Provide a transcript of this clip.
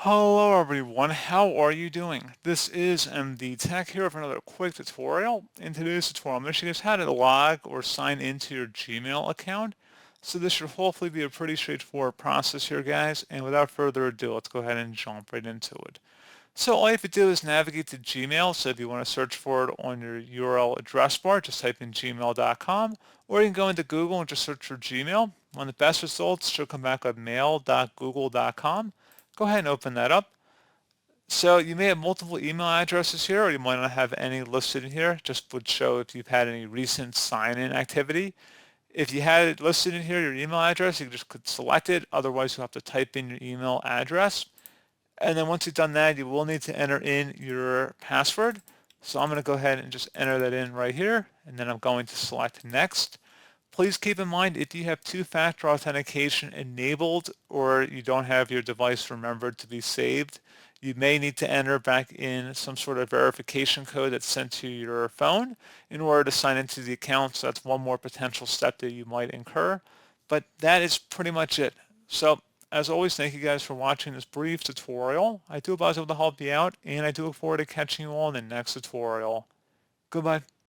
Hello everyone, how are you doing? This is MD Tech here with another quick tutorial. In today's tutorial, I'm going to show you guys how to log or sign into your Gmail account. So this should hopefully be a pretty straightforward process here, guys. And without further ado, let's go ahead and jump right into it. So all you have to do is navigate to Gmail. So if you want to search for it on your URL address bar, just type in gmail.com, or you can go into Google and just search for Gmail. One of the best results should come back with mail.google.com. Go ahead and open that up. So you may have multiple email addresses here, or you might not have any listed in here. Just would show if you've had any recent sign-in activity. If you had it listed in here, your email address, you just could select it. Otherwise, you'll have to type in your email address. And then once you've done that, you will need to enter in your password. So I'm going to go ahead and just enter that in right here. And then I'm going to select next. Please keep in mind if you have two-factor authentication enabled or you don't have your device remembered to be saved, you may need to enter back in some sort of verification code that's sent to your phone in order to sign into the account. So that's one more potential step that you might incur. But that is pretty much it. So as always, thank you guys for watching this brief tutorial. I do hope I was able to help you out, and I do look forward to catching you all in the next tutorial. Goodbye.